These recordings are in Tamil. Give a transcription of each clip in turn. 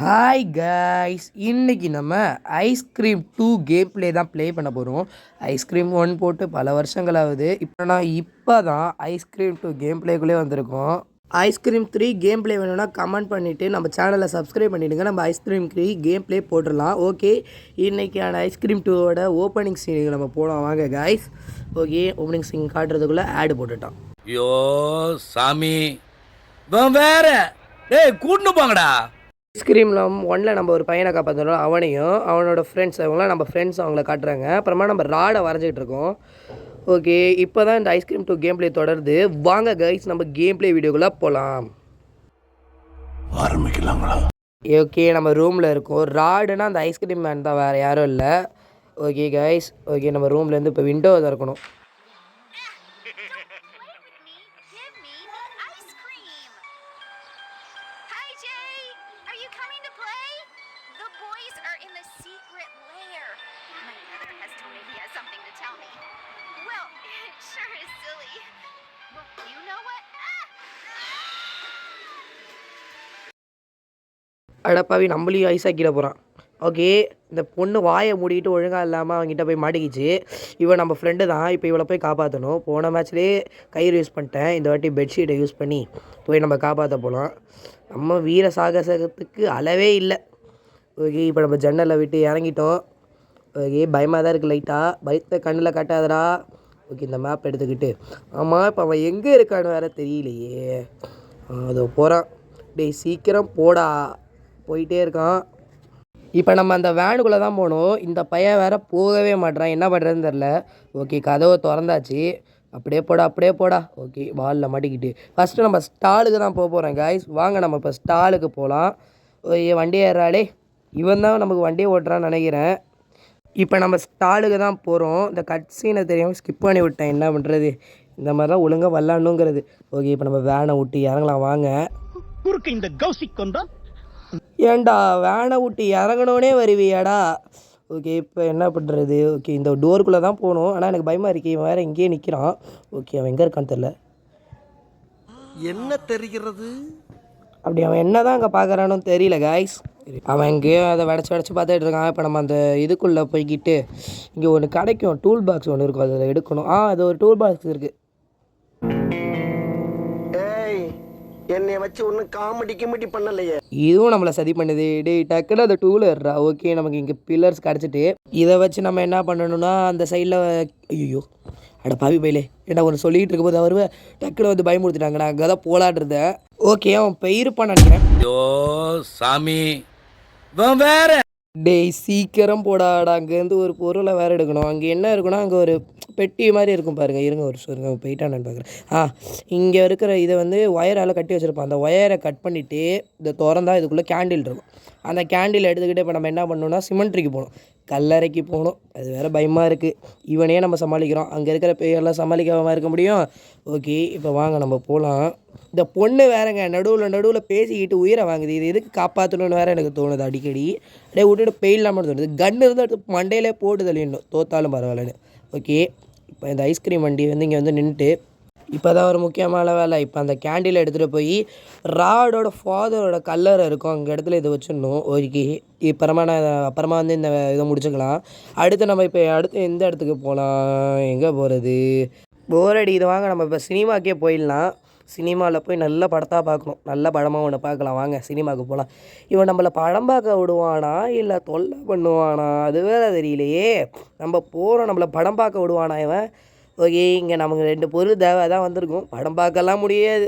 ஹாய் கைஸ், இன்னைக்கு நம்ம ஐஸ்கிரீம் 2 கேம் ப்ளே தான் ப்ளே பண்ண போகிறோம். ஐஸ்கிரீம் 1 போட்டு பல வருஷங்களாகுது. இப்போ தான் ஐஸ்கிரீம் 2 கேம் ப்ளேக்குள்ளே வந்திருக்கோம். ஐஸ்கிரீம் 3 கேம் ப்ளே வேணும்னா கமெண்ட் பண்ணிவிட்டு நம்ம சேனலை சப்ஸ்கிரைப் பண்ணிவிடுங்க. நம்ம ஐஸ்கிரீம் 3 கேம் ப்ளே போட்டுடலாம். ஓகே, இன்றைக்கான ஐஸ்கிரீம் 2வோட ஓப்பனிங் சீனுக்கு நம்ம போகலாம் வாங்க கைஸ். ஓகே, ஓப்பனிங் சீன் காட்டுறதுக்குள்ளே ஆடு போட்டுட்டோம். ஐயோ சாமி, வேற கூட்டு போங்கடா. ஐஸ்கிரீமில் 1ல் நம்ம ஒரு பையனை காப்பாற்றணும், அவனையும் அவனோட ஃப்ரெண்ட்ஸ், அவங்களாம் நம்ம ஃப்ரெண்ட்ஸ் அவங்கள காட்டுறாங்க. அப்புறமா நம்ம ராடை வரைஞ்சிக்கிட்டு இருக்கோம். ஓகே, இப்போ தான் இந்த ஐஸ்கிரீம் 2 கேம் ப்ளே தொடருது. வாங்க கைஸ், நம்ம கேம் ப்ளே வீடியோக்குள்ளே போகலாம். ஆரம்பிக்கலாங்களா? ஓகே, நம்ம ரூமில் இருக்கோம். ராடுனா அந்த ஐஸ்கிரீம் மேன் தான், வேறு யாரும் இல்லை. ஓகே கைஸ், ஓகே நம்ம ரூம்லேருந்து இப்போ விண்டோ திறக்கணும். அடப்பாவி, நம்மளையும் ஐஸ் ஆக்கிட போகிறான். ஓகே, இந்த பொண்ணு வாயை மூடிட்டு ஒழுங்காக இல்லாமல் அவங்ககிட்ட போய் மாட்டிக்கிச்சு. இவன் நம்ம ஃப்ரெண்டு தான். இப்போ இவளை போய் காப்பாற்றணும். போன மேட்ச்லேயே கயிறு யூஸ் பண்ணிட்டேன், இந்த வாட்டி பெட்ஷீட்டை யூஸ் பண்ணி போய் நம்ம காப்பாற்ற போகலாம். நம்ம வீர சாகசத்துக்கு அளவே இல்லை. ஓகே, இப்போ நம்ம ஜன்னலை விட்டு இறங்கிட்டோம். ஓகே, பயமாக தான் இருக்குது லைட்டாக. பயத்தை கண்ணில் காட்டாதடா. ஓகே, இந்த மேப் எடுத்துக்கிட்டு ஆமாம், இப்போ அவன் எங்கே இருக்கான்னு வேறு தெரியலையே. அதோ போகிறான். டேய் சீக்கிரம் போடா. போயிட்டே இருக்கான். இப்போ நம்ம அந்த வேனுக்குள்ளே தான் போகணும். இந்த பையன் வேறு போகவே மாட்டேறான், என்ன பண்ணுறதுன்னு தெரில. ஓகே, கதவை திறந்தாச்சு. அப்படியே போடா அப்படியே போடா. ஓகே, பாலில் மாட்டிக்கிட்டு ஃபஸ்ட்டு நம்ம ஸ்டாலுக்கு தான் போக போகிறேன் காய்ஸ். வாங்க நம்ம இப்போ ஸ்டாலுக்கு போகலாம். ஓகே, வண்டி ஏறாளே, இவன் தான் நமக்கு வண்டியை ஓட்டுறான்னு நினைக்கிறேன். இப்போ நம்ம ஸ்டாலுக்கு தான் போகிறோம். இந்த கட் சீனை தெரியாமல் ஸ்கிப் பண்ணி விட்டேன், என்ன பண்ணுறது. இந்த மாதிரி தான் ஒழுங்காக விளாட்ணுங்கிறது. ஓகே, இப்போ நம்ம வேனை விட்டு இறங்கலாம் வாங்க. இந்த கௌசிக் வந்தா ஏன்டா வேனை விட்டு இறங்கணுன்னே வருவியாடா. ஓகே, இப்போ என்ன பண்ணுறது. ஓகே, இந்த டோருக்குள்ளே தான் போகணும். ஆனால் எனக்கு பயமாக இருக்கு, இவன் வேறு இங்கேயே நிற்கிறான். ஓகே, அவன் எங்கே இருக்கான்னு தெரில. என்ன தெரிகிறது? அப்படி அவன் என்ன தான் அங்கே பார்க்குறானு தெரியல காய்ஸ். அவன் எங்கேயோ அதை வடைச்சி பார்த்துட்டு இருக்கான். இப்போ நம்ம அந்த இதுக்குள்ளே போய்கிட்டு இங்கே ஒன்று கிடைக்கும், டூல் பாக்ஸ் ஒன்று இருக்கும், அதில் எடுக்கணும். அது ஒரு டூல் பாக்ஸ் இருக்குது. என்னை வச்சு ஒன்றும் காமெடி பண்ணலையே. இதுவும் நம்மளை சதி பண்ணுது. டேய் டக்குன்னு அந்த டூல் ஏறா. ஓகே, நமக்கு இங்கே பில்லர்ஸ் கிடச்சிட்டு இதை வச்சு நம்ம என்ன பண்ணணும்னா அந்த சைடில் ஐயோ அட பாவி பையிலே, ஏன்னா ஒன்று சொல்லிகிட்டு இருக்கும்போது வருவேன் டக்குன்னு வந்து பயமுறுத்திட்டாங்க. நான் அங்கே தான் போலான் இருந்தேன். ஓகே, அவன் போயிருப்பான்னு நினைக்கிறேன். ஐயோ சாமி, வேற டேய் சீக்கிரம் போடாடா. அங்கேருந்து ஒரு பொருளை வேறு எடுக்கணும். அங்கே என்ன இருக்குன்னா, அங்கே ஒரு பெட்டி மாதிரி இருக்கும் பாருங்கள். இருங்க ஒரு சொல்லுங்க, போயிட்டானு பார்க்குறேன். இங்கே இருக்கிற இதை வந்து ஒயரால் கட்டி வச்சுருப்பான். அந்த ஒயரை கட் பண்ணிவிட்டு இதை திறந்தா இதுக்குள்ளே கேண்டில் இருக்கும். அந்த கேண்டில் எடுத்துக்கிட்டு இப்போ நம்ம என்ன பண்ணணும்னா சிமெண்ட்ரிக்கு போகணும், கல்லறைக்கு போகணும். அது வேறு பயமாக இருக்குது. இவனே நம்ம சமாளிக்கிறோம், அங்கே இருக்கிற பேரெல்லாம் சமாளிக்காமல் இருக்க முடியும். ஓகே, இப்போ வாங்க நம்ம போகலாம். இந்த பொண்ணு வேறங்க நடுவில் பேசிக்கிட்டு உயிரை வாங்குது. இது எதுக்கு காப்பாற்றணும்னு வேறு எனக்கு தோணுது அடிக்கடி. அப்படியே விட்டுட்டு பெயிலாமல் தோணுது. கன்று இருந்தால் எடுத்து மண்டையிலே போட்டு தள்ளிடணும், தோத்தாலும் பரவாயில்லன்னு. ஓகே, இப்போ இந்த ஐஸ்கிரீம் வண்டி வந்து இங்கே வந்து நின்றுட்டு இப்போ தான் ஒரு முக்கியமான வேலை. இப்போ அந்த கேண்டில் எடுத்துகிட்டு போய் ராடோட ஃபாதரோட கல்லறை இருக்கும், அங்கே இடத்துல இதை வச்சிடணும். ஓகே, அப்புறமா வந்து இந்த இதை முடிச்சுக்கலாம். அடுத்து நம்ம இப்போ எந்த இடத்துக்கு போகலாம், எங்கே போகிறது. போரடி இது வாங்க நம்ம இப்போ சினிமாக்கே போயிடலாம். சினிமாவில் போய் நல்ல படத்தாக பார்க்கணும், நல்ல படமாக ஒன்று பார்க்கலாம். வாங்க சினிமாவுக்கு போகலாம். இவன் நம்மளை படம் பார்க்க விடுவானா இல்லை தொல்லை பண்ணுவானா, அது வேறு தெரியலையே. நம்ம போகிறோம், நம்மளை படம் பார்க்க விடுவானா இவன். ஓகே, இங்கே நமக்கு 2 பொருள் தேவை தான் வந்திருக்கும். படம் பார்க்கலாம் முடியாது,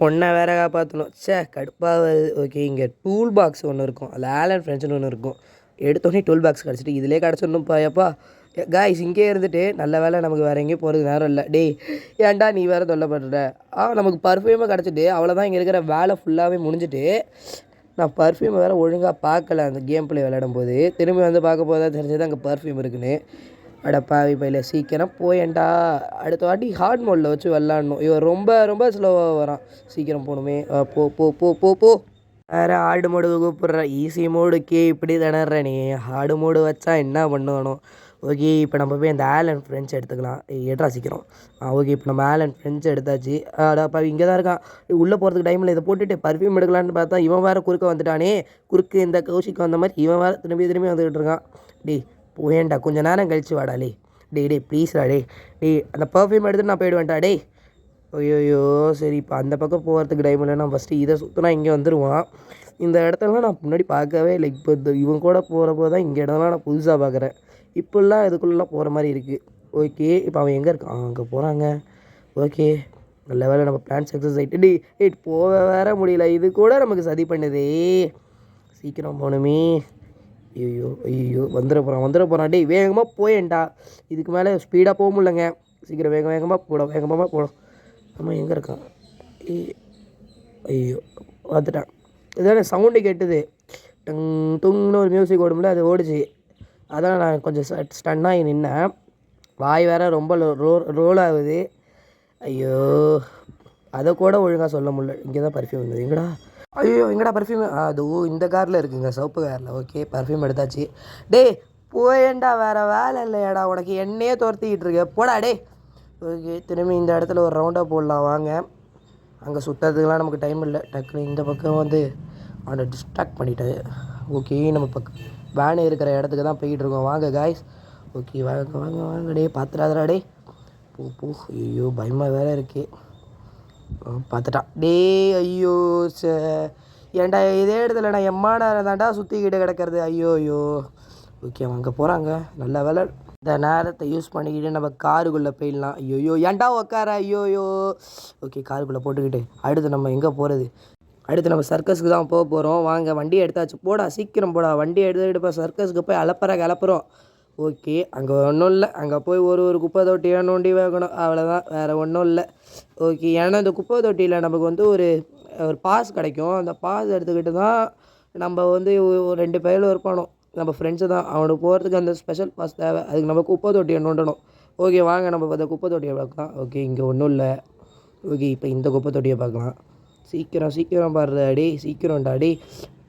பொண்ணை வேற காப்பாற்றணும். கடுப்பாகுது. ஓகே, இங்கே டூல் பாக்ஸ் ஒன்று இருக்கும், அதில் ஆலன் ஃப்ரெண்ட்ஸ்னு ஒன்று இருக்கும். எடுத்தோடனே டூல் பாக்ஸ் கிடச்சிட்டு இதிலே கிடச்சிடணும் பாயப்பா. காய்ஸ் இங்கே இருந்துட்டு நல்ல வேலை, நமக்கு வேறு எங்கேயும் போகிறது நேரம் இல்லை. டேய் ஏன்டா நீ வேறு தொல்லைப்படுற. நமக்கு பர்ஃப்யூமாக கிடச்சிட்டு அவ்வளோதான். இங்கே இருக்கிற வேலை ஃபுல்லாகவே முடிஞ்சிட்டு நான் பர்ஃப்யூமை வேறு ஒழுங்காக பார்க்கல அந்த கேம் ப்ளே விளையாடும் போது. திரும்பி வந்து பார்க்க போது தான் தெரிஞ்சது அங்கே பர்ஃப்யூம் இருக்குன்னு. அடப்பாவி பையில சீக்கிரம் போயேன்டா. அடுத்த வாட்டி ஹார்ட் மோடில் வச்சு விளாட்ணும். இவன் ரொம்ப ஸ்லோவாக வரான். சீக்கிரம் போகணுமே. போ போ போ போ போ வேறு ஹார்டு மோடு கூப்பிட்ற. ஈஸி மோடுக்கே இப்படி திணற நீ. ஹார்டு மோடு வச்சா என்ன பண்ணுவானோ. ஓகே இப்போ நம்ம போய் அந்த ஆலன் ஃப்ரெண்ட்ஸ் எடுத்துக்கலாம். எடுறா சீக்கிரம். ஓகே இப்போ நம்ம ஆலன் ஃப்ரெண்ட்ஸ் எடுத்தாச்சு. அப்போ இங்கே தான் இருக்கான். உள்ளே போகிறதுக்கு டைமில் இதை போட்டுட்டு பர்ஃப்யூம் எடுக்கலான்னு பார்த்தா இவன் வேறு குறுக்க வந்துட்டானே. குறுக்கு இந்த கௌஷிக் வந்த மாதிரி இவன் வேறு திரும்பி வந்துக்கிட்டு இருக்கான். டேய் போயேன்டா, கொஞ்சம் நேரம் கழிச்சு வாடா. டேய் ப்ளீஸ்டா. டேய் அந்த பர்ஃப்யூம் எடுத்துட்டு நான் போயிடுவேன்டா. டேய் ஐயோயோ சரி இப்போ அந்த பக்கம் போகிறதுக்கு டைம் இல்லை. நான் ஃபஸ்ட்டு இதை சுற்றினா இங்கே வந்துடுவான். இந்த இடத்துலலாம் நான் முன்னாடி பார்க்கவே இல்லை. இப்போ இவன் கூட போகிறப்போ தான் இங்கே இடம்லாம் நான் புதுசாக பார்க்குறேன். இப்போல்லாம் இதுக்குள்ளெலாம் போகிற மாதிரி இருக்குது. ஓகே இப்போ அவன் எங்கே இருக்கான்? அங்கே போகிறாங்க. ஓகே நல்ல வேலை நம்ம பிளான் சக்ஸஸ் ஆகிட்டு. டேய் போக வேற முடியல. இது கூட நமக்கு சதி பண்ணுதே. சீக்கிரம் போகணுமே. ஐயோ வந்துட போகிறான். டேய் வேகமாக போயேன்டா. இதுக்கு மேலே ஸ்பீடாக போக முடியலங்க. சீக்கிரம் வேகமாக போடும். ஆமாம் எங்கே இருக்கான்? ஐயோ பார்த்துட்டான். இதான சவுண்டு கேட்டுது. டங் டுங்னு ஒரு மியூசிக் ஓடும்ல, அது ஓடிச்சு. அதான் நான் கொஞ்சம் ஸ்டன்னாகி நின்னேன். வாய் வேறு ரொம்ப ரோல் ஆகுது. ஐயோ அதை கூட ஒழுங்காக சொல்ல முடியல. இங்கே தான் பர்ஃப்யூம் இருந்தது. எங்கடா பர்ஃப்யூம்? அதுவும் இந்த காரில் இருக்குங்க, சிவப்பு காரில். ஓகே பர்ஃப்யூம் எடுத்தாச்சு. டேய் போயேண்டா, வேறு வேலை இல்லையாடா உனக்கு? என்னையே துரத்திக்கிட்டு இருக்க, போடா டே. ஓகே திரும்பி இந்த இடத்துல ஒரு ரவுண்டாக போடலாம் வாங்க. அங்கே சுற்றுறதுக்கெலாம் நமக்கு டைம் இல்லை. டக்குனு இந்த பக்கம் வந்து அவனை டிஸ்ட்ராக்ட் பண்ணிட்டாரு. ஓகே நம்ம பக்கம் வேன் இருக்கிற இடத்துக்கு தான் போய்கிட்டு இருக்கோம். வாங்க காய்ஸ். ஓகே வாங்க டே. பார்த்துடாதடா டே. போ. ஐயோ பயமாக வேறு இருக்கு. பார்த்துட்டான். டே ஐயோ ஏன்டா இதே இடத்துல நான் நேரம் தாண்டா சுற்றிக்கிட்டு கிடக்கிறது. ஐயோ ஓகே அங்கே போகிறாங்க. நல்ல வேலை இந்த நேரத்தை யூஸ் பண்ணிக்கிட்டு நம்ம காருக்குள்ளே போயிடலாம். ஐயோ ஏன்டா உக்கார. ஐயோயோ ஓகே காருக்குள்ளே போட்டுக்கிட்டு அடுத்து நம்ம எங்கே போகிறது? அடுத்து நம்ம சர்க்கஸுக்கு தான் போக போகிறோம். வாங்க வண்டியை எடுத்தாச்சு. போடா சீக்கிரம் போடா. வண்டியை எடுப்போம். சர்க்கஸுக்கு போய் கிளப்புறோம். ஓகே அங்கே ஒன்றும் இல்லை. அங்கே போய் ஒரு குப்பை தொட்டியை நோண்டி வைக்கணும், அவ்வளோதான், வேறு ஒன்றும் இல்லை. ஓகே ஏன்னா இந்த குப்பை தொட்டியில் நமக்கு வந்து ஒரு பாஸ் கிடைக்கும். அந்த பாஸ் எடுத்துக்கிட்டு தான் நம்ம வந்து 2 பேரில் இருப்பானோ நம்ம ஃப்ரெண்ட்ஸு தான். அவனுக்கு போகிறதுக்கு அந்த ஸ்பெஷல் பாஸ் தேவை. அதுக்கு நம்ம குப்பை தொட்டியை நோண்டணும். ஓகே வாங்க நம்ம அந்த குப்பை தொட்டியை பார்க்கலாம். ஓகே இங்கே ஒன்றும் இல்லை. ஓகே இப்போ இந்த குப்பை தொட்டியை பார்க்கலாம். சீக்கிரம் பாடுற டே. சீக்கிரம்டா டே.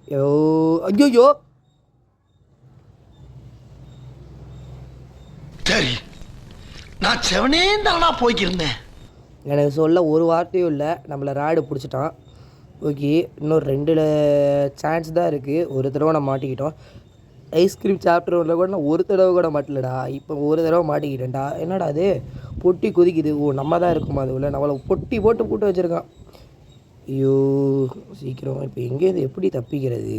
ஐயோ சரி நான் செவனே தானா போய்க்கிருந்தேன். எனக்கு சொல்ல ஒரு வார்த்தையும் இல்லை. நம்மளை ராடு பிடிச்சிட்டான். ஓகே இன்னும் 2 சான்ஸ் தான் இருக்குது. ஒரு தடவை நான் மாட்டிக்கிட்டோம். ஐஸ்கிரீம் சாப்டர் 1 கூட நான் ஒரு தடவை கூட மாட்டலடா. இப்போ ஒரு தடவை மாட்டிக்கிட்டேன்டா. என்னடா அது பொட்டி குதிக்குது. நம்ம தான் இருக்குமா அது உள்ள? நம்மளை பொட்டி போட்டு வச்சுருக்கான். ஐயோ சீக்கிரம் இப்போ எங்கேருந்து எப்படி தப்பிக்கிறது?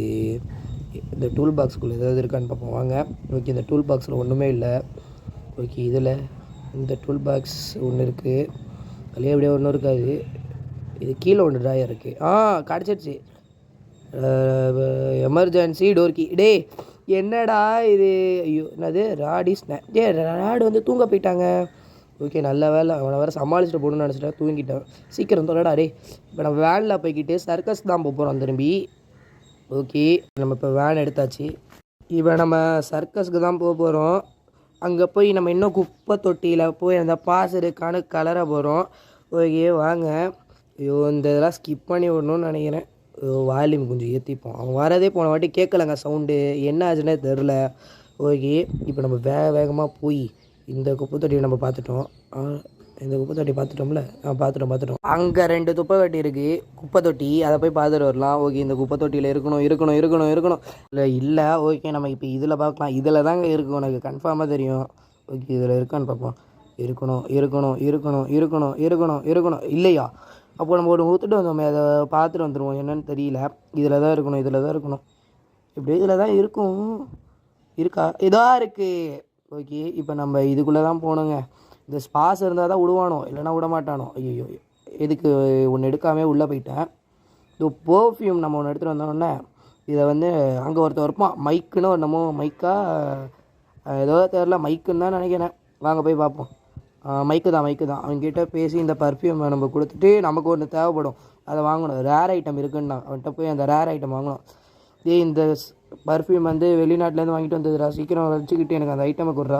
இந்த டூல் பாக்ஸுக்குள்ளே ஏதாவது இருக்கான்னு பார்ப்போம் வாங்க. ஓகே இந்த டூல் பாக்ஸில் ஒன்றுமே இல்லை. ஓகே இதில் இந்த டூல் பாக்ஸ் ஒன்று இருக்குது. அதுலேயே எப்படியே ஒன்றும் இருக்காது. இது கீழே ஒன்று ட்ராயர் இருக்குது. கிடச்சிருச்சு. Emergency door key. டே என்னடா இது? ஐயோ என்னது ராடு வந்து தூங்க போயிட்டாங்க. ஓகே நல்ல வேலை. அவனை வேறு சமாளிச்சுட்டு போகணுன்னு நினச்சிட்டா தூங்கிட்டான். சீக்கிரம் தொலைடா டே. இப்போ நம்ம வேனில் போய்கிட்டு சர்க்கஸ் தான் போகிறோம் திரும்பி. ஓகே நம்ம இப்போ வேன் எடுத்தாச்சு. இப்போ நம்ம சர்க்கஸுக்கு தான் போகிறோம். அங்கே போய் நம்ம இன்னும் குப்பை தொட்டியில் போய் அந்த பாஸ் இருக்கான்னு கலர போகிறோம். ஓகே வாங்க. ஐயோ இந்த இதெல்லாம் ஸ்கிப் பண்ணி விடணும்னு நினைக்கிறேன். வால்யூம் கொஞ்சம் ஏற்றிப்போம். அவன் வரதே போன வாட்டி கேட்கலங்க சவுண்டு. என்ன ஆச்சுன்னே தெரில. ஓகே இப்போ நம்ம வேகமாக போய் இந்த குப்பை தொட்டியை நம்ம பார்த்துட்டோம். இந்த குப்பை தொட்டி பார்த்துட்டோம்ல? பார்த்துட்டோம். அங்கே 2 குப்பை தொட்டி இருக்குது. குப்பை தொட்டி அதை போய் பார்த்துட்டு வரலாம். ஓகே இந்த குப்பை தொட்டியில் இருக்கணும். இல்லை ஓகே நம்ம இப்போ இதில் பார்க்கலாம். இதில் தாங்க இருக்கும், எனக்கு கன்ஃபார்மாக தெரியும். ஓகே இதில் இருக்கான்னு பார்ப்போம். இருக்கணும். இல்லையா? அப்போ நம்ம ஒரு ஊற்றுட்டு வந்தோமே, அதை பார்த்துட்டு வந்துடுவோம். என்னன்னு தெரியல. இதில் தான் இருக்கணும். இப்படி இதில் தான் இருக்கும். இருக்கா? இதாக இருக்குது. ஓகே இப்போ நம்ம இதுக்குள்ளே தான் போகணுங்க. இந்த ஸ்பாஸ் இருந்தால் தான் விடுவானோ, இல்லைனா விட மாட்டானோ. ஐயோ எதுக்கு ஒன்று எடுக்காமே உள்ளே போயிட்டேன். இது பர்ஃப்யூம் நம்ம ஒன்று எடுத்துகிட்டு வந்தோடனே இதை வந்து அங்கே ஒருத்தர் இருப்பான். மைக்குன்னு என்னமோ மைக்கா ஏதோ தெரில, மைக்குன்னு தான் நினைக்கிறேன். வாங்க போய் பார்ப்போம். மைக்கு தான். அவங்ககிட்ட பேசி இந்த பர்ஃப்யூமை நம்ம கொடுத்துட்டு நமக்கு ஒன்று தேவைப்படும், அதை வாங்கணும். ரேர் ஐட்டம் இருக்குன்னா அவன்கிட்ட போய் அந்த ரேர் ஐட்டம் வாங்கணும். இந்த பர்ஃப்யூம் வந்து வெளிநாட்டிலேருந்து வாங்கிட்டு வந்ததுடா. சீக்கிரம் வச்சுக்கிட்டு எனக்கு அந்த ஐட்டமை கொடுறா.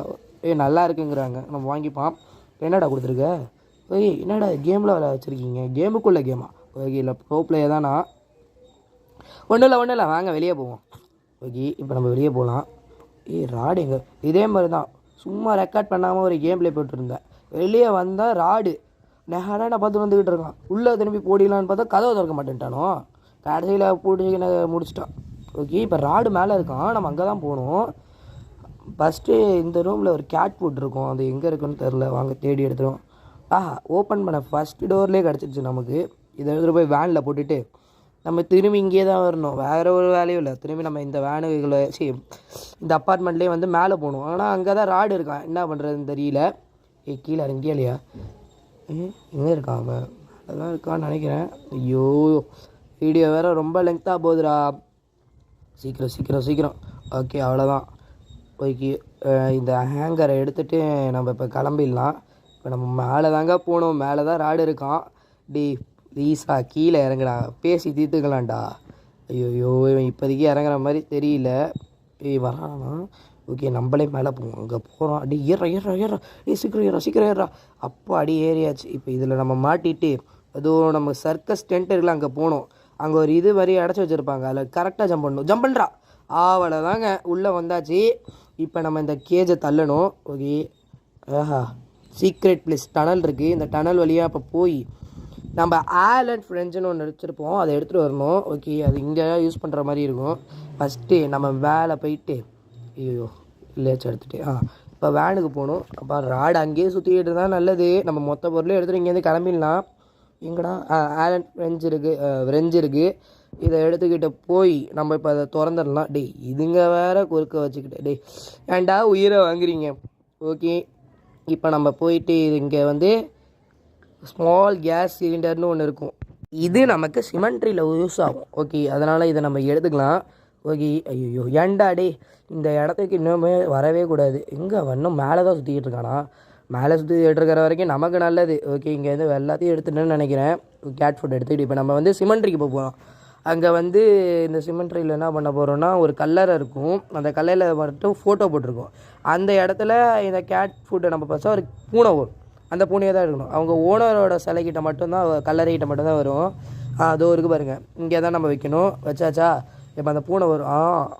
நல்லா இருக்குங்கிறாங்க. நம்ம வாங்கிப்பான். என்னடா கொடுத்துருக்க? என்னடா கேமில் விளையாட வச்சுருக்கீங்க? கேமுக்குள்ளே கேமா? ஓகே இல்லை ப்ரோ பிளே தானா? ஒன்றும் இல்லை வாங்க வெளியே போவோம். ஓகே இப்போ நம்ம வெளியே போகலாம். ராடு எங்கே? இதே மாதிரி தான் சும்மா ரெக்கார்ட் பண்ணாமல் ஒரு கேம் ப்ளே போட்டுருந்தேன். வெளியே வந்தால் ராடு நேராக நான் பார்த்து வந்துக்கிட்டு இருக்கான். உள்ளே திரும்பி போடிடலான்னு பார்த்தா கதவை திறக்க மாட்டேன்ட்டானோ. கடைசியில் போட்டு முடிச்சிட்டான். ஓகே, இப்போ ராடு மேலே இருக்கான். நம்ம அங்கே தான் போகணும். ஃபஸ்ட்டு இந்த ரூமில் ஒரு கேட் ஃபுட் இருக்கும். அது எங்கே இருக்குன்னு தெரில. வாங்க தேடி எடுத்துரும். ஓப்பன் பண்ண ஃபஸ்ட்டு டோர்லேயே கிடச்சிருச்சு நமக்கு. இதை எடுத்துகிட்டு போய் வேனில் போட்டுட்டு நம்ம திரும்பி இங்கே தான் வரணும். வேறு ஒரு வேலையும் இல்லை. திரும்பி நம்ம இந்த வேனுகளை இந்த அப்பார்ட்மெண்ட்லேயே வந்து மேலே போகணும். ஆனால் அங்கே தான் ராடு இருக்கான். என்ன பண்ணுறதுன்னு தெரியல. கீழே இறங்கியா இல்லையா? எங்கே இருக்கான் அவன்? அதான் இருக்கான்னு நினைக்கிறேன். ஐயோ, வீடியோ வேறு ரொம்ப லெங்க்த்தாக போகுதுடா. சீக்கிரம். ஓகே, அவ்வளோதான். ஓகே, இந்த ஹேங்கரை எடுத்துகிட்டு நம்ம இப்போ கிளம்பிடலாம். இப்போ நம்ம மேலே தாங்க போகணும். மேலே தான் ராடு இருக்கான். ப்ளீஸா கீழே இறங்குடா, பேசி தீர்த்துக்கலாம்டா. ஐயோ, இவன் இப்போதைக்கு இறங்குற மாதிரி தெரியல. வரானா? ஓகே, நம்மளே மேலே போவோம். அங்கே போகிறோம். ஏறா சீக்கிரம் ஏறா. அப்போ ஏறியாச்சு. இப்போ இதில் நம்ம மாட்டிட்டு அதுவும் நம்ம சர்க்கஸ் டென்ட் இருக்குல்ல, அங்கே போகணும். அங்கே ஒரு இது மாதிரி அடைச்சி வச்சுருப்பாங்க. அதில் கரெக்டாக ஜம்ப் பண்ணணும். ஜம்ப் பண்ணுறா. அவளை தாங்க உள்ளே வந்தாச்சு. இப்போ நம்ம இந்த கேஜை தள்ளணும். ஓகே, சீக்ரெட் பிளேஸ் டனல் இருக்குது. இந்த டனல் வழியாக இப்போ போய் நம்ம ஆலண்ட் ஃப்ரெண்ட்ஸ்னு ஒன்று வச்சுருப்போம். அதை எடுத்துகிட்டு வரணும். ஓகே, அது இங்கே யூஸ் பண்ணுற மாதிரி இருக்கும். ஃபஸ்ட்டு நம்ம வேலை போயிட்டு இல்லையாச்சும் எடுத்துகிட்டு இப்போ வேனுக்கு போகணும். அப்போ ராடு அங்கேயே சுற்றிக்கிட்டு இருந்தால் நல்லது. நம்ம மொத்த பொருளையும் எடுத்துகிட்டு இங்கேருந்து கிளம்பிடலாம். எங்கடா? ஆலண்ட் ஃப்ரெஞ்ச் இருக்குது. இதை எடுத்துக்கிட்டு போய் நம்ம இப்போ அதை திறந்துடலாம். இதுங்க வேறு குறுக்க வச்சுக்கிட்டு ஏன்டா உயிரை வாங்குறீங்க? ஓகே, இப்போ நம்ம போயிட்டு இங்கே வந்து ஸ்மால் கேஸ் சிலிண்டர்னு ஒன்று இருக்கும். இது நமக்கு சிமெண்ட்ரியில் யூஸ் ஆகும். ஓகே, அதனால் இதை நம்ம எடுத்துக்கலாம். ஓகே, ஐயோ ஏன்டா இந்த இடத்துக்கு இன்னுமே வரவே கூடாது. எங்கே இன்னும் மேலே தான் சுற்றிக்கிட்டு இருக்கானா? மேலே சுற்றிக்கிட்டு இருக்கிற வரைக்கும் நமக்கு நல்லது. ஓகே, இங்கேருந்து எல்லாத்தையும் எடுத்துட்டேன்னு நினைக்கிறேன். கேட் ஃபுட் எடுத்துக்கிட்டு இப்போ நம்ம வந்து சிமெண்ட்ரிக்கு போகிறோம். அங்கே வந்து இந்த சிமெண்ட்ரியில் என்ன பண்ண போகிறோன்னா, ஒரு கல்லறை இருக்கும். அந்த கல்லறையில் மட்டும் ஃபோட்டோ போட்டிருக்கோம். அந்த இடத்துல இந்த கேட் ஃபுட்டை நம்ம பார்த்தா ஒரு பூனை வரும். அந்த பூனையை தான் எடுக்கணும். அவங்க ஓனரோட சிலைக்கிட்ட மட்டும்தான், கல்லறைக்கிட்ட மட்டும்தான் வரும். அதோ இருக்குது பாருங்கள். இங்கே தான் நம்ம வைக்கணும். வச்சாச்சா? இப்போ அந்த பூனை வரும்.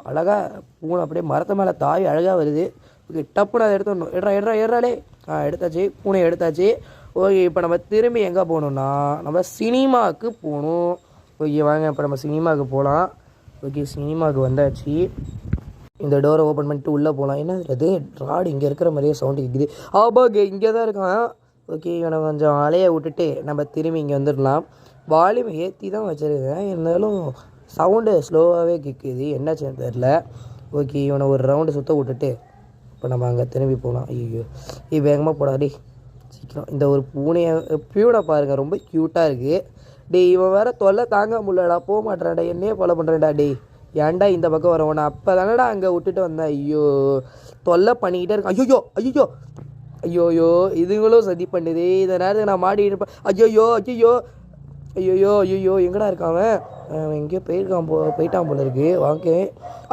அழகாக பூனை அப்படியே மரத்து மேலே தாய் அழகாக வருது. ஓகே, டப்புன்னு அதை எடுத்துடணும். ஏறாளே. எடுத்தாச்சு. பூனையை எடுத்தாச்சு. ஓகே, இப்போ நம்ம திரும்பி எங்கே போகணுன்னா, நம்ம சினிமாவுக்கு போகணும். ஓகே, வாங்க இப்போ நம்ம சினிமாவுக்கு போகலாம். ஓகே, சினிமாவுக்கு வந்தாச்சு. இந்த டோரை ஓப்பன் பண்ணிட்டு உள்ளே போகலாம். என்ன அது? ராடு இங்கே இருக்கிற மாதிரியே சவுண்டு கேட்குது. ஆபாங்க இங்கே தான் இருக்கான். ஓகே, இவனை கொஞ்சம் அலைய விட்டுட்டு நம்ம திரும்பி இங்கே வந்துடலாம். வால்யூம் ஏற்றி தான் வச்சுருக்கேன். இருந்தாலும் சவுண்டு ஸ்லோவாகவே கேட்குது. என்னாச்சுன்னு தெரில. ஓகே, இவனை ஒரு ரவுண்டு சுற்ற விட்டுட்டு இப்போ நம்ம அங்கே திரும்பி போகலாம். ஐயோ, வேகமாக போடாடி சீக்கிரம். இந்த ஒரு பூனை பாருங்கள், ரொம்ப க்யூட்டாக இருக்குது. இவன் வேறு தொல்லை தாங்க முடியலடா. போக மாட்டேறான்டா. என்னையே ஃபாலோ பண்ணுறேன்டா. ஏன்டா இந்த பக்கம் வரவனா? அப்போ தானடா அங்கே விட்டுட்டு வந்தேன். ஐயோ, தொல்லை பண்ணிக்கிட்டே இருக்கேன். ஐயோயோ இதுங்களும் சதி பண்ணுது. இந்த நேரத்துக்கு நான் மாட்டிகிட்டு இருப்பேன். ஐயோ எங்கடா இருக்கான் அவன்? எங்கேயோ போயிட்டான் போல இருக்கு. வாங்க.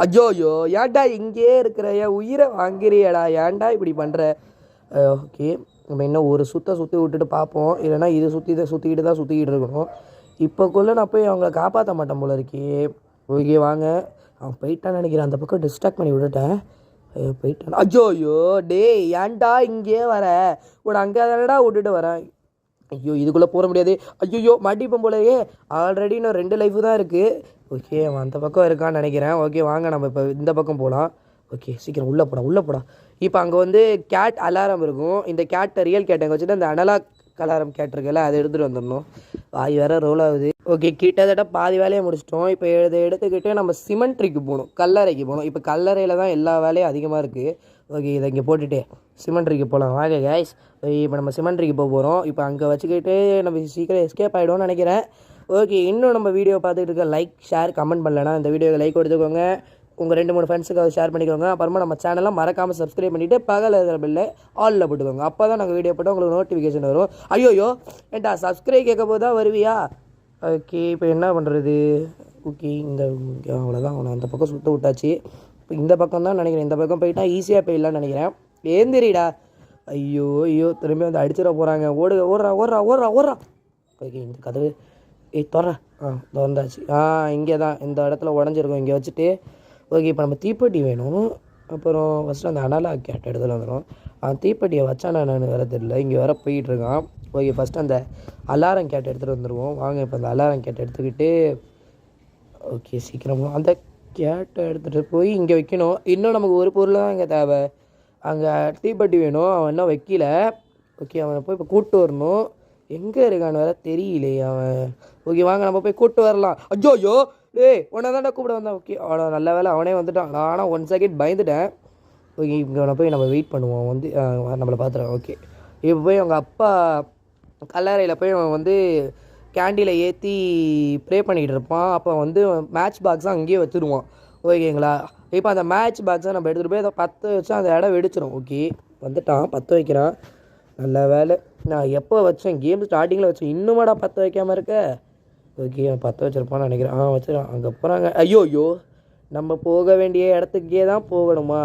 ஐயோயோ ஏன்டா இங்கே இருக்கிற? என் உயிரை வாங்குறியடா. ஏன்டா இப்படி பண்ணுற? ஓகே, நம்ம இன்னும் ஒரு சுற்றி விட்டுட்டு பார்ப்போம். இல்லைனா இது சுற்றிக்கிட்டு இருக்கணும். இப்போக்குள்ளே நான் போய் அவங்கள காப்பாற்ற மாட்டேன் போல இருக்கே. ஓகே, வாங்க. அவன் போயிட்டான்னு நினைக்கிறேன். அந்த பக்கம் டிஸ்ட்ராக்ட் பண்ணி விட்டுட்டேன். போயிட்டான். ஐயோயோ ஏன்டா இங்கே வர? அங்கே தானடா விட்டுட்டு வரேன். ஐயோ, இதுக்குள்ளே போக முடியாது. ஐயோ, மாட்டிப்போம் போலயே. ஆல்ரெடி இன்னும் 2 லைஃப் தான் இருக்குது. ஓகே, அவன் அந்த பக்கம் இருக்கான்னு நினைக்கிறேன். ஓகே, வாங்க நம்ம இப்போ இந்த பக்கம் போகலாம். ஓகே, சீக்கிரம் உள்ளே போடா. இப்போ அங்கே வந்து கேட் அலாரம் இருக்கும். இந்த கேட்டை ரியல் கேட்டை வச்சுட்டு அந்த அனலாக் அலாரம் கேட் இருக்குல்ல, அதை எடுத்துகிட்டு வந்துடணும். வாய் வேறு ரோல் ஆகுது. ஓகே, கிட்டத்தட்ட பாதி வேலையை முடிச்சிட்டோம். இப்போ இதை எடுத்துக்கிட்டு நம்ம சிமெண்ட்ரிக்கு போகணும், கல்லறைக்கு போகணும். இப்போ கல்லறையில் தான் எல்லா வேலையும் அதிகமாக இருக்குது. ஓகே, இதை இங்கே போட்டுட்டு சிமெண்ட்ரிக்கு போகலாம். வாங்க கைஸ், இப்போ நம்ம சிமெண்ட்ரிக்கு போகிறோம். இப்போ அங்கே வச்சுக்கிட்டு நம்ம சீக்கிரம் எஸ்கேப் ஆகிடும்னு நினைக்கிறேன். ஓகே, இன்னும் நம்ம வீடியோ பார்த்துக்கிட்டு இருக்க லைக் ஷேர் கமெண்ட் பண்ணலன்னா இந்த வீடியோவை லைக் கொடுத்துக்கோங்க. உங்கள் 2-3 ஃப்ரெண்ட்ஸுக்கு அதை ஷேர் பண்ணிக்கோங்க. அப்புறமா நம்ம சேனலை மறக்காமல் சப்ஸ்கிரைப் பண்ணிவிட்டு பகல் இருக்கிற பில்லை ஆலில் போட்டுக்கோங்க. அப்போ தான் நாங்கள் வீடியோ போட்டால் உங்களுக்கு நோட்டிஃபிகேஷன் வரும். ஐயோயோ ஏன்டா சப்ஸ்கிரைப் கேட்க போது தான் வருவியா? ஓகே, இப்போ என்ன பண்ணுறது? ஓகே, அவ்வளோதான். அவனை அந்த பக்கம் சுற்ற விட்டாச்சு. இப்போ இந்த பக்கம் தான் நினைக்கிறேன். இந்த பக்கம் போயிட்டா ஈஸியாக போயிடலான்னு நினைக்கிறேன். ஏந்திரிடா. ஐயோ திரும்பி வந்து அடிச்சிட போகிறாங்க. ஓடுறா. ஓகே, இந்த கதவு திறந்தாச்சு. இங்கே தான் இந்த இடத்துல உடஞ்சிருக்கோம். இங்கே வச்சுட்டு ஓகே, இப்போ நம்ம தீப்பெட்டி வேணும். அப்புறம் ஃபஸ்ட்டு அந்த அனலாக் கேட் எடுத்துகிட்டு வந்துடும். அவன் தீப்பெட்டியை வச்சானா என்னன்னு வேறு தெரியல. இங்கே வேறு போயிட்டுருக்கான். ஓகே, ஃபஸ்ட்டு அந்த அலாரம் கேட் எடுத்துகிட்டு வந்துடுவோம். வாங்க இப்போ அந்த அலாரம் கேட் எடுத்துக்கிட்டு ஓகே சீக்கிரமாக அந்த கேட்டை எடுத்துகிட்டு போய் இங்கே வைக்கணும். இன்னும் நமக்கு ஒரு பொருள் தான் இங்கே தேவை. அங்கே தீப்பெட்டி வேணும். அவன் இன்னும் வைக்கல. ஓகே, அவனை போய் இப்போ கூப்பிட்டு வரணும். எங்கே இருக்கான்னு வேறு தெரியலையே அவன். ஓகே வாங்க நம்ம போய் கூப்பிட்டு வரலாம். ஐயோ டேய் உன்னை தான்டா கூப்பிட வந்தான். ஓகே அவனை நல்ல வேலை அவனே வந்துட்டான். ஆனால் 1 செகண்ட் பயந்துட்டேன். ஓகே இங்கே அவனை போய் நம்ம வெயிட் பண்ணுவோம். வந்து நம்மளை பார்த்துறான். ஓகே இப்போ போய் அவங்க அப்பா கல்லறையில் போய் அவன் வந்து கேண்டிலை ஏற்றி ப்ரே பண்ணிக்கிட்டு இருப்பான். அப்போ வந்து மேட்ச் பாக்ஸாக அங்கேயே வச்சுருவான். ஓகேங்களா, இப்போ அந்த மேட்ச் பாக்ஸை நம்ம எடுத்துகிட்டு போய் அதை 10 வச்சா அந்த இடம் வெடிச்சிடும். ஓகே வந்துட்டான், 10 வைக்கிறான். நல்ல வேலை. நான் எப்போ வச்சேன், கேம் ஸ்டார்டிங்கில் வச்சேன். இன்னுமாடா 10 வைக்காமல் இருக்க. ஓகே அவன் 10 வச்சுருப்பான்னு நினைக்கிறேன். வச்சுருக்கான். அங்கே போகிறாங்க. ஐயோ நம்ம போக வேண்டிய இடத்துக்கே தான் போகணுமா.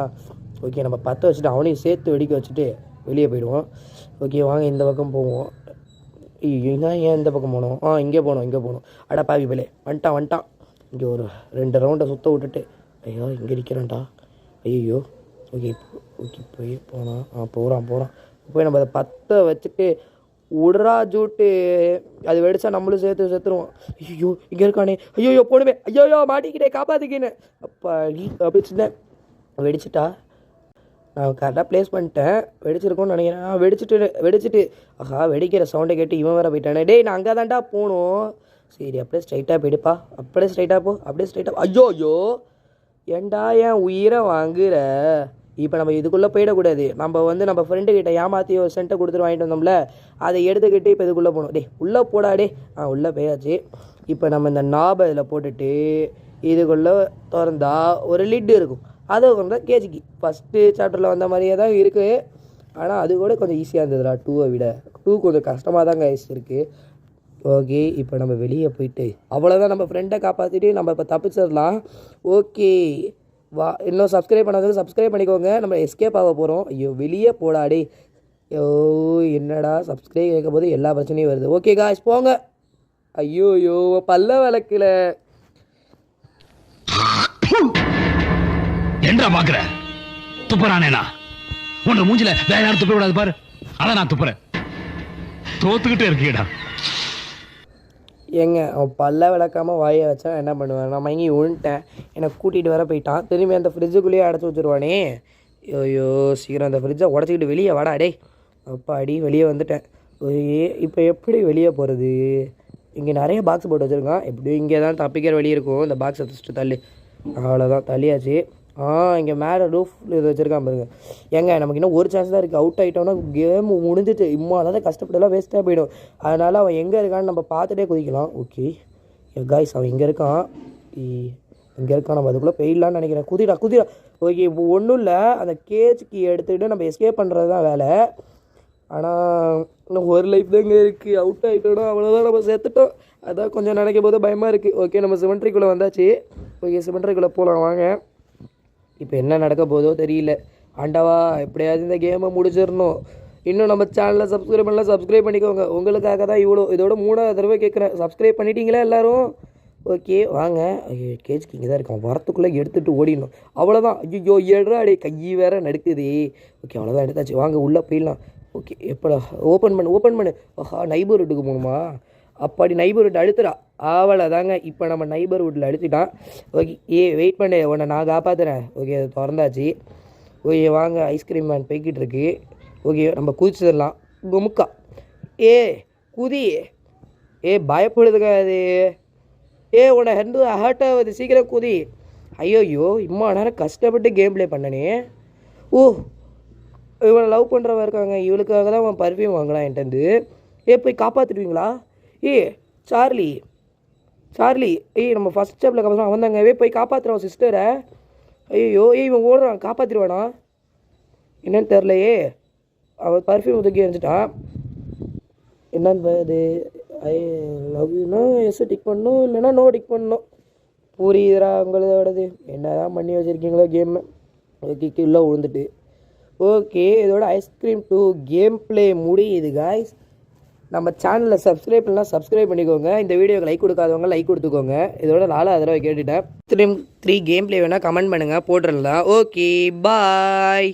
ஓகே நம்ம 10 வச்சுட்டு அவனையும் சேர்த்து வெடிக்க வச்சுட்டு வெளியே போயிடுவோம். ஓகே வாங்க இந்த பக்கம் போவோம். ஐயோ ஏன் இந்த பக்கம் போகணும்? இங்கே போகணும். அடா பாவி பிள்ளை வந்துட்டான். இங்கே ஒரு 2 ரவுண்டை சுற்ற விட்டுட்டு ஐயோ இங்கே நிற்கிறான்டா. ஐயோ ஓகே போய் போகிறான். போய் நம்ம அதை 10 வச்சுட்டு உடரா ஜூட்டு அது வெடிச்சா நம்மளும் சேர்த்துருவோம். ஐயோ இங்கே இருக்கானே. ஐயோ போடுவே. ஐயோ மாட்டிக்கிட்டே காப்பாற்றிக்கின்னு. அப்படி சின்ன வெடிச்சிட்டா. நான் கரெக்டாக ப்ளேஸ் பண்ணிட்டேன். வெடிச்சிருக்கோன்னு நினைக்கிறேன். வெடிச்சிட்டு வெடிக்கிற சவுண்டை கேட்டு இவன் வேறு போயிட்டானே. டேய் நான் அங்கே தான்டா போகணும். சரி அப்படியே ஸ்ட்ரைட்டாக போயிடுப்பா. அப்படியே ஸ்ட்ரைட்டாக ஐயோ ஏண்டா என் உயிரை வாங்குற. இப்போ நம்ம இதுக்குள்ளே போயிடக்கூடாது. நம்ம ஃப்ரெண்டுக்கிட்ட ஏமாற்றி ஒரு சென்ட்டை கொடுத்துட்டு வாங்கிட்டு வந்தோம்ல, அதை எடுத்துக்கிட்டு இப்போ இதுக்குள்ளே போகணும். டே உள்ளே போடாடே. உள்ளே போயாச்சு. இப்போ நம்ம இந்த நாபை இதில் போட்டுட்டு இதுக்குள்ளே திறந்தா ஒரு லிட்டு இருக்கும். அதை வந்து கேஜிக்கு ஃபஸ்ட்டு சாப்டரில் வந்த மாதிரியே தான் இருக்குது. ஆனால் அது கூட கொஞ்சம் ஈஸியாக இருந்ததுடா 2 விட. 2 கொஞ்சம் கஷ்டமாக தான் கைஸ் இருக்குது. ஓகே இப்போ நம்ம வெளியே போயிட்டு அவ்வளோதான். நம்ம ஃப்ரெண்டை காப்பாற்றிட்டு நம்ம இப்போ தப்பிச்சிடலாம். ஓகே வா, இன்னும் சப்ஸ்கிரைப் பண்ணாதவங்க சப்ஸ்கிரைப் பண்ணிக்கோங்க. நம்ம எஸ்கேப் ஆக போகிறோம். ஐயோ வெளியே போடாடே. என்னடா சப்ஸ்கிரைப் கேட்கும் போது எல்லா பிரச்சனையும் வருது. ஓகே காய்ஸ் போங்க. ஐயோ பல்ல விளக்கல. என்ன பாக்குற? துப்புறானேனா உன்ன மூஞ்சில வேற யாரும் துப்ப விடாது பாரு. அதான் நான் துப்புறேன். தோத்துக்கிட்டே இருக்கீடா. ஏங்க அவன் பல்ல விளக்காமல் வாயை வச்சா என்ன பண்ணுவேன்? நான் மயங்கி விழுந்துட்டேன். என்னை கூட்டிகிட்டு வர போயிட்டான். திரும்பி அந்த ஃப்ரிட்ஜுக்குள்ளேயே அடைச்சி வச்சுருவானே. ஐயோ சீக்கிரம் அந்த ஃப்ரிட்ஜை உடச்சிக்கிட்டு வெளியே வாடா டே. அப்பாடி வெளியே வந்துட்டேன். இப்போ எப்படி வெளியே போகிறது? இங்கே நிறைய பாக்ஸ் போட்டு வச்சுருக்கான். எப்படியும் இங்கே தான் தப்பிக்கிற வெளியே இருக்கும். இந்த பாக்ஸை ஃபஸ்ட்டு தள்ளி அவ்வளோதான் தள்ளியாச்சு. இங்கே மேலே ரூஃப் இது வச்சுருக்கான் பாருங்க. ஏங்க நமக்கு இன்னும் ஒரு சான்ஸ் தான் இருக்குது. அவுட் ஆகிட்டோன்னா கேம் முடிஞ்சிட்டு அதான் கஷ்டப்பட்டுலாம் வேஸ்ட்டாக போயிடும். அதனால் அவன் எங்கே இருக்கான்னு நம்ம பார்த்துட்டே குதிக்கலாம். ஓகே காய்ஸ் அவன் இங்கே இருக்கான். நம்ம அதுக்குள்ளே போயிடலான்னு நினைக்கிறேன். குதிரா. ஓகே இப்போ ஒன்றும் இல்லை. அந்த கேஜ்க்கு எடுத்துக்கிட்டு நம்ம எஸ்கேப் பண்ணுறது தான் வேலை. ஆனால் இன்னும் ஒரு லைஃப் தான் இங்கே இருக்குது. அவுட் ஆகிட்டோன்னா அவ்வளோதான், நம்ம செத்துட்டோம். அதான் கொஞ்சம் நினைக்கும் போது பயமாக இருக்குது. ஓகே நம்ம சிமெண்ட்ரிக்குள்ளே வந்தாச்சு. ஓகே சிமெண்ட்ரிக்குள்ளே போகலாம் வாங்க. இப்போ என்ன நடக்க போதோ தெரியல. ஆண்டவா எப்படியாவது இந்த கேமை முடிச்சிடணும். இன்னும் நம்ம சேனலை சப்ஸ்கிரைப் பண்ணலாம், சப்ஸ்கிரைப் பண்ணிக்கோங்க. உங்களுக்காக தான் இதோட 3வது தடவை கேட்குறேன். சப்ஸ்கிரைப் பண்ணிட்டீங்களா எல்லோரும்? ஓகே வாங்க. கேஜ்க்கு இங்கே தான் இருக்கான். வரத்துக்குள்ளே எடுத்துகிட்டு ஓடிடணும். அவ்வளோதான். ஐயோ எடுறா அடே, கை வேற நடுக்குது. ஓகே அவ்வளோதான் எடுத்தாச்சு. வாங்க உள்ளே போயிடலாம். ஓகே எப்படா ஓப்பன் பண்ணு. நைபர்ஹுட்டுக்கு போகணுமா? அப்பாடி நைபர்ஹுட் அழுத்துறா. அவ்வளோதாங்க. இப்போ நம்ம நைபர்ஹுட்டில் அழுத்திட்டான். ஓகே வெயிட் பண்ணு, உன்னை நான் காப்பாற்றுறேன். ஓகே அது திறந்தாச்சு. ஓகே வாங்க. ஐஸ்கிரீம் மேன் போய்கிட்டு இருக்கு. ஓகே நம்ம குதிச்சிடலாம். குமுக்கா குதி. பயப்படுதுங்க அது. உன்னை ஹர்ட் ஆகுது. சீக்கிரம் குதி. ஐயோ இம்மா நேரம் கஷ்டப்பட்டு கேம் ப்ளே பண்ணனே. இவனை லவ் பண்ணுறவன் இருக்காங்க. இவளுக்காக தான் அவன் பர்ஃப்யூம் வாங்கலாம் என்கிட்டருந்து. போய் காப்பாற்றிடுவீங்களா? சார்லி நம்ம ஃபஸ்ட் ஸ்டெப்பில் காப்பாற்றுறோம். அவன் தாங்க போய் காப்பாற்றுறான் சிஸ்டரை. ஐயோ இவன் ஓடுறான். காப்பாற்றிடுவானா என்னன்னு தெரிலையே. அவன் பர்ஃப்யூம் தூக்கி எரிஞ்சிட்டான். என்னன்னு அது ஐ லவ் யூனா எஸ் டிக் பண்ணணும், இல்லைன்னா நோ டிக் பண்ணணும். புரியுதுரா உங்களோடது. என்ன தான் பண்ணி வச்சுருக்கீங்களோ கேம்மு. ஓகே உள்ளே விழுந்துட்டு. ஓகே இதோட ஐஸ்கிரீம் 2 கேம் ப்ளே முடியுது காய்ஸ். நம்ம சேனலில் சப்ஸ்கிரைப் பண்ணலாம், சப்ஸ்கிரைப் பண்ணிக்கோங்க. இந்த வீடியோக்கு லைக் கொடுக்காதவங்க லைக் கொடுத்துக்கோங்க. இதோட 4வது தடவை கேட்டுட்டேன். 3 கேம் ப்ளே வேணால் கமெண்ட் பண்ணுங்கள், போட்டுடலாம். Okay bye.